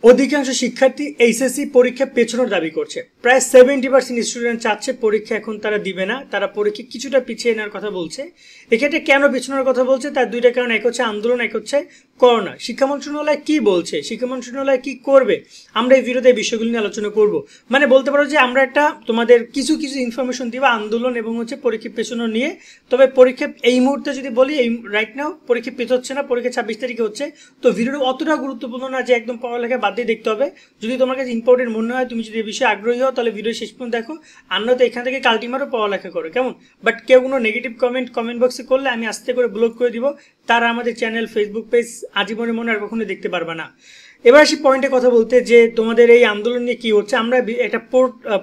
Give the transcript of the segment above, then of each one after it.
অধিকাংশ শিক্ষার্থী এইচএসসি পরীক্ষা পেছানোর দাবি করছে। প্রায় 70% স্টুডেন্ট চাচ্ছে পরীক্ষা এখন তারা দিবে না, তারা পরীক্ষা কিছুটা পিছিয়ে নেওয়ার কথা বলছে। এক্ষেত্রে কেন পিছানোর কথা বলছে তার দুইটা কারণ, এক হচ্ছে আন্দোলন, এক হচ্ছে করোনা। শিক্ষা মন্ত্রণালয় কি বলছে, শিক্ষা মন্ত্রণালয় কি করবে, আমরা এই ভিডিওতে এই বিষয়গুলো নিয়ে আলোচনা করব। মানে বলতে পারো যে আমরা একটা তোমাদের কিছু কিছু ইনফরমেশন দিব আন্দোলন এবং হচ্ছে পরীক্ষা পেছানো নিয়ে। তবে পরীক্ষা এই মুহূর্তে যদি বলি, এই রাইট নাও পরীক্ষা পেছাচ্ছে না, পরীক্ষা 26 তারিখে হচ্ছে। তো ভিডিওটা অতটা গুরুত্বপূর্ণ না যে একদম পড়ালেখা বাদ দিয়ে দেখতে হবে। যদি তোমার কাছে ইম্পর্টেন্ট মনে হয়, তুমি যদি এই বিষয়ে আগ্রহী হও, তাহলে ভিডিও শেষ পর্যন্ত দেখো। আর নয়তো এখান থেকে কাল্টিমারও পড়ালেখা করো, কেমন? বাট কেউ কোনো নেগেটিভ কমেন্ট বক্সে করলে আমি আস্তে করে ব্লক করে দিব। তারা আমাদের চ্যানেল, ফেসবুক পেজ আজীবনের মনে আর কখনো দেখতে পারবে না। এবার আসি পয়েন্টে কথা বলতে, যে তোমাদের এই আন্দোলন নিয়ে কি হচ্ছে। আমরা একটা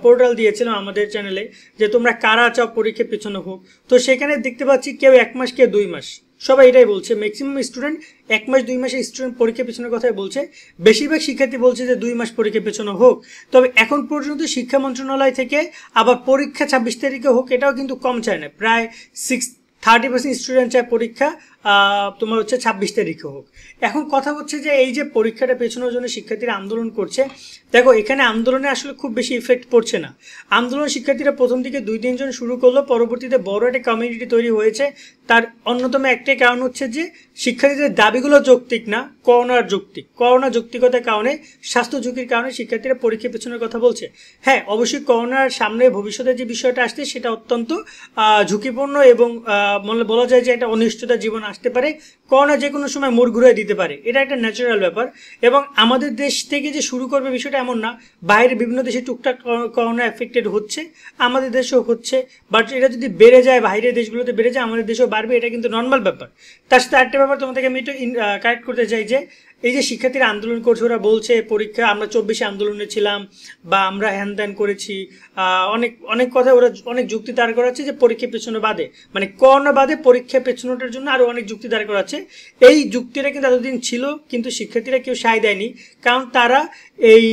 পোর্টাল দিয়েছিলাম আমাদের চ্যানেলে যে তোমরা কারা চাও পরীক্ষা পেছানো হোক। তো সেখানে দেখতে পাচ্ছি কেউ 1 মাস, কেউ 2 মাস, সবাই এটাই বলছে। ম্যাক্সিমাম স্টুডেন্ট 1 মাস 2 মাসে স্টুডেন্ট পরীক্ষা পেছানোর কথাই বলছে। বেশিরভাগ শিক্ষার্থী বলছে যে 2 মাস পরীক্ষা পেছানো হোক। তবে এখন পর্যন্ত শিক্ষা মন্ত্রণালয় থেকে আবার পরীক্ষা 26 তারিখে হোক, এটাও কিন্তু কম চায় না। প্রায় 30% স্টুডেন্ট চায় পরীক্ষা তোমার হচ্ছে 26 তারিখে হোক। এখন কথা হচ্ছে যে এই যে পরীক্ষাটা পেছানোর জন্য শিক্ষার্থীরা আন্দোলন করছে, দেখো এখানে আন্দোলনে আসলে খুব বেশি ইফেক্ট পড়ছে না। আন্দোলন শিক্ষার্থীরা প্রথম দিকে 2-3 জন শুরু করলো, পরবর্তীতে বড় একটা কমিউনিটি তৈরি হয়েছে। তার অন্যতম একটাই কারণ হচ্ছে যে শিক্ষার্থীদের দাবিগুলো যৌক্তিক না, করোনা যৌক্তিকতার কারণে, স্বাস্থ্য ঝুঁকির কারণে শিক্ষার্থীরা পরীক্ষা পেছানোর কথা বলছে। হ্যাঁ, অবশ্যই করোনার সামনে ভবিষ্যতে যে বিষয়টা আসছে সেটা অত্যন্ত ঝুঁকিপূর্ণ এবং বলা যায় যে একটা অনিশ্চয়তা জীবন আসতে পারে। করোনা যে কোনো সময় মোড় ঘুরিয়ে দিতে পারে, এটা একটা ন্যাচারাল ব্যাপার। এবং আমাদের দেশ থেকে যে শুরু করবে বিষয়টা এমন না, বাইরের বিভিন্ন দেশে টুকটাক করোনা এফেক্টেড হচ্ছে, আমাদের দেশেও হচ্ছে। বাট এটা যদি বেড়ে যায়, বাইরের দেশগুলোতে বেড়ে যায়, আমাদের দেশেও বাড়বে, এটা কিন্তু নর্মাল ব্যাপার। তার সাথে আরেকটা ব্যাপার তোমাদেরকে আমি একটু কারেক্ট করতে চাই যে এই যে শিক্ষার্থীরা আন্দোলন করছে, ওরা বলছে পরীক্ষা আমরা 24 আন্দোলনে ছিলাম বা আমরা হ্যান ত্যান করেছি, অনেক অনেক কথা ওরা অনেক যুক্তি দাঁড় করাচ্ছে যে পরীক্ষা পেছনে বাদে, মানে করোনা বাদে পরীক্ষা পেছনোটার জন্য আরও অনেক যুক্তি দাঁড় করাচ্ছে। এই যুক্তিটা কিন্তু এতদিন ছিল, কিন্তু শিক্ষার্থীরা কেউ সায় দেয়নি, কারণ তারা এই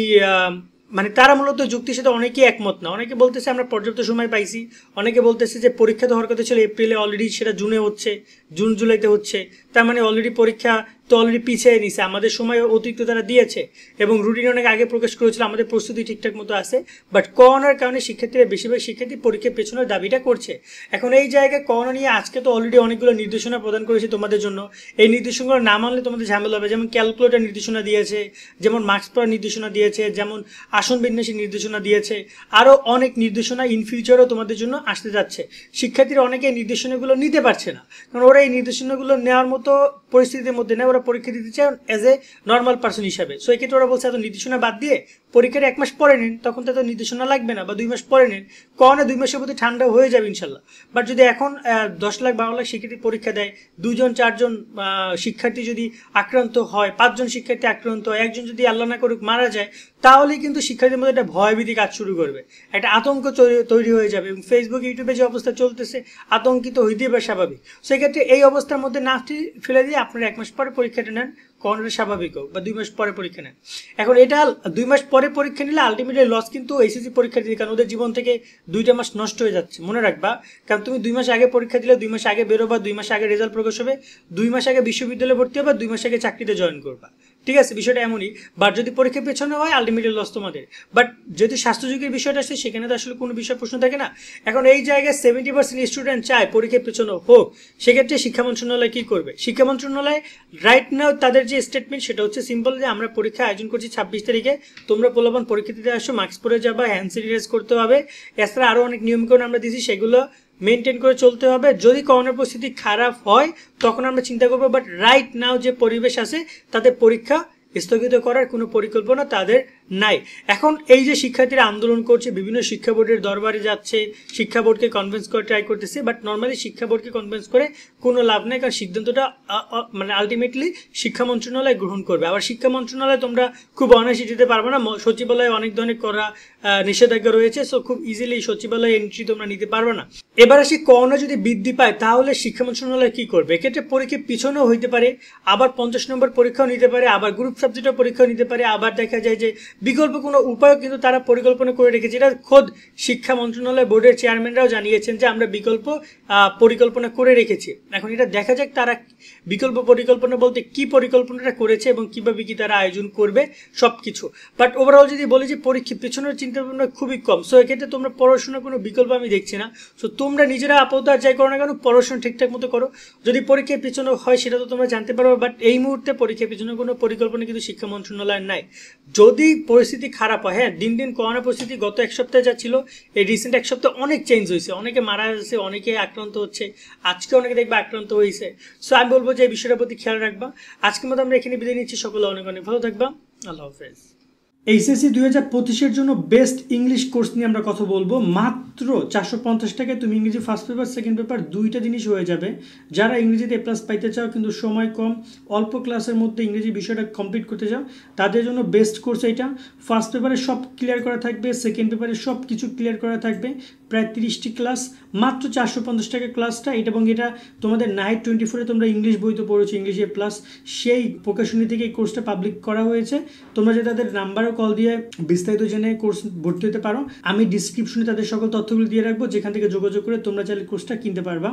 তারা মূলত যুক্তির সাথে অনেকেই একমত না। অনেকে বলতেছে আমরা পর্যাপ্ত সময় পাইছি, অনেকে বলতেছে যে পরীক্ষা তো হওয়ার কথা ছিল এপ্রিলে, অলরেডি সেটা জুনে হচ্ছে, জুন জুলাইতে হচ্ছে। তার মানে অলরেডি পরীক্ষা তো অলরেডি পিছিয়ে নিছে, আমাদের সময় অতিরিক্ত তারা দিয়েছে এবং রুটিন অনেক আগে প্রকাশ করেছিল, আমাদের প্রস্তুতি ঠিকঠাক মতো আছে। বাট করোনার কারণে শিক্ষার্থীরা, বেশিরভাগ শিক্ষার্থী পরীক্ষা পেছনের দাবিটা করছে। এখন এই জায়গায় করোনা নিয়ে আজকে তো অলরেডি অনেকগুলো নির্দেশনা প্রদান করেছে তোমাদের জন্য। এই নির্দেশনাগুলো না মানলে তোমাদের ঝামেলা হবে। যেমন ক্যালকুলেটর নির্দেশনা দিয়েছে, যেমন মাস্ক পরার নির্দেশনা দিয়েছে, যেমন আসন বিন্যাসের নির্দেশনা দিয়েছে, আরও অনেক নির্দেশনা ইন ফিউচারও তোমাদের জন্য আসতে যাচ্ছে। শিক্ষার্থীরা অনেকে এই নির্দেশনাগুলো নিতে পারছে না, কারণ ওরা এই নির্দেশনাগুলো নেওয়ার মতো পরিস্থিতির মধ্যে নেয়, ওরা পরীক্ষা দিতে চায় অ্যাজ এ নর্মাল পার্সন হিসাবে। সো এক্ষেত্রে ওরা বলছে এত নির্দেশনা বাদ দিয়ে পরীক্ষার 1 মাস পরে নিন, তখন তো এত নির্দেশনা লাগবে না, বা 2 মাস পরে নিন, করোনা 2 মাসের মধ্যে ঠান্ডা হয়ে যাবে ইনশাল্লাহ। বাট যদি এখন 10 লাখ 12 লাখ শিক্ষার্থী পরীক্ষা দেয়, 2-4 শিক্ষার্থী যদি আক্রান্ত হয়, 5 জন শিক্ষার্থী আক্রান্ত হয়, একজন যদি আল্লাহ না করুক মারা যায়, তাহলেই কিন্তু শিক্ষার্থীদের মধ্যে একটা ভয়ভীতি কাজ শুরু করবে, একটা আতঙ্ক তৈরি হয়ে যাবে। এবং ফেসবুক, ইউটিউবে যে অবস্থা চলতেছে, আতঙ্কিত হইতে হবে স্বাভাবিক। সেক্ষেত্রে এই অবস্থার মধ্যে না ফেলে দিয়ে আপনারা 1 মাস পরে পরীক্ষাটা নেন, করোনাটা স্বাভাবিক হোক, বা 2 মাস পরে পরীক্ষা নেন। এখন এটা 2 মাস পরে পরীক্ষা নিলে আলটিমেটলি লস কিন্তু এইচএসসি পরীক্ষা দিতে, কারণ ওদের জীবন থেকে 2টা মাস নষ্ট হয়ে যাচ্ছে, মনে রাখবা। কারণ তুমি 2 মাস আগে পরীক্ষা দিলে 2 মাস আগে বেরোবা, 2 মাস আগে রেজাল্ট প্রকাশ হবে, 2 মাস আগে বিশ্ববিদ্যালয়ে ভর্তি হবে, 2 মাস আগে চাকরিতে জয়েন করবা। ঠিক আছে, বিষয়টা এমনই। বাট যদি পরীক্ষা পেছনে হয়, আলটিমেটলি লস তোমাদের। বাট যেহেতু স্বাস্থ্য ঝুঁকির বিষয়টা আসছে, সেখানে তো আসলে কোনো বিষয় প্রশ্ন থাকে না। এখন এই জায়গায় 70% স্টুডেন্ট চায় পরীক্ষা পেছনে হোক, সেক্ষেত্রে শিক্ষা মন্ত্রণালয় কি করবে? শিক্ষা মন্ত্রণালয় রাইট নাও তাদের যে স্টেটমেন্ট সেটা হচ্ছে সিম্পল, যে আমরা পরীক্ষা আয়োজন করছি 26 তারিখে, তোমরা পোলাপান পরীক্ষা দিতে আসো, মাস্ক পরে যাবা, হ্যান্ড স্যানিটাইজ করতে হবে, এছাড়া আরও অনেক নিয়মকানুন আমরা দিয়েছি, সেগুলো মেনটেন করে চলতে হবে। যদি করোনার পরিস্থিতি খারাপ হয় তখন আমরা চিন্তা করবো, বাট রাইট নাও যে পরিবেশ আছে, তাদের পরীক্ষা স্থগিত করার কোনো পরিকল্পনা তাদের নাই। এখন এই যে শিক্ষার্থীরা আন্দোলন করছে, বিভিন্ন শিক্ষা বোর্ডের দরবারে যাচ্ছে, শিক্ষা বোর্ডকে কনভিন্স করে ট্রাই করতেছে, বাট নর্মালি শিক্ষা বোর্ডকে কনভিন্স করে কোনো লাভ নেই, কারণ সিদ্ধান্তটা আলটিমেটলি শিক্ষা মন্ত্রণালয় গ্রহণ করবে। আবার শিক্ষা মন্ত্রণালয় তোমরা খুব অনায়াসে যেতে পারবে না, সচিবালয়ে অনেক ধরনের করা নিষেধাজ্ঞা রয়েছে, সো খুব ইজিলি সচিবালয়ে এন্ট্রি তোমরা নিতে পারবে না। এবার আসি, করোনা যদি বৃদ্ধি পায় তাহলে শিক্ষা মন্ত্রণালয় কি করবে? এক্ষেত্রে পরীক্ষা পিছনেও হইতে পারে, আবার 50 নম্বর পরীক্ষাও নিতে পারে, আবার গ্রুপ সাবজেক্টে পরীক্ষা নিতে পারে, আবার দেখা যায় যে বিকল্প কোনো উপায়ও কিন্তু তারা পরিকল্পনা করে রেখেছে। এটা খোদ শিক্ষা মন্ত্রণালয় বোর্ডের চেয়ারম্যানরাও জানিয়েছেন যে আমরা বিকল্প পরিকল্পনা করে রেখেছি। এখন এটা দেখা যাক তারা বিকল্প পরিকল্পনা বলতে কি পরিকল্পনাটা করেছে এবং কীভাবে কি তারা আয়োজন করবে সব কিছু। বাট ওভারঅল যদি বলি যে পরীক্ষা পেছনের চিন্তা ভাবনা খুবই কম। সো এক্ষেত্রে তোমরা পড়াশোনার কোনো বিকল্প আমি দেখছি না। সো তোমরা নিজেরা আপাতত আর যাই করো না কেন পড়াশোনা ঠিকঠাক মতো করো। যদি পরীক্ষায় পেছনে হয় সেটা তো তোমরা জানতে পারো, বাট এই মুহূর্তে পরীক্ষার পেছনে কোনো পরিকল্পনা কিন্তু শিক্ষা মন্ত্রণালয়ের নাই। যদি পরিস্থিতি খারাপ হয়, হ্যাঁ দিন দিন করোনা পরিস্থিতি গত এক সপ্তাহে যা ছিল এই রিসেন্ট এক সপ্তাহে অনেক চেঞ্জ হয়েছে, অনেকে মারা যাচ্ছে, অনেকে আক্রান্ত হচ্ছে, আজকে অনেকে দেখবে আক্রান্ত হয়েছে। সো আমি বলবো যে এই বিষয়টার প্রতি খেয়াল রাখবা। আজকের মতো আমরা এখানে বিদায় নিচ্ছি, সকলে অনেক অনেক ভালো থাকবা, আল্লাহ হাফেজ। এইচএসসি 2025-এর জন্য বেস্ট ইংলিশ কোর্স নিয়ে আমরা কথা বলবো। মাত্র 450 টাকায় তুমি ইংরেজি ফার্স্ট পেপার সেকেন্ড পেপার দুইটা জিনিস হয়ে যাবে। যারা ইংরেজিতে প্লাস পাইতে চাও কিন্তু সময় কম, অল্প ক্লাসের মধ্যে ইংরেজি বিষয়টা কমপ্লিট করতে চাও, তাদের জন্য বেস্ট কোর্স এইটা। ফার্স্ট পেপারে সব ক্লিয়ার করা থাকবে, সেকেন্ড পেপারে সব কিছু ক্লিয়ার করা থাকবে, প্রায় 30টি ক্লাস, মাত্র 450 টাকা ক্লাসটা এটা। এবং এটা তোমাদের নাইট 24-এ তোমরা ইংলিশ বই তো পড়েছো, ইংলিশ এ প্লাস সেই প্রকাশনী থেকে এই কোর্সটা পাবলিক করা হয়েছে। তোমরা যে তাদের নাম্বারও কল দিয়ে বিস্তারিত জেনে কোর্স ভর্তি হতে পারো। আমি ডিসক্রিপশনে তাদের সকল তথ্যগুলো দিয়ে রাখবো, যেখান থেকে যোগাযোগ করে তোমরা চাইলে কোর্সটা কিনতে পারবা।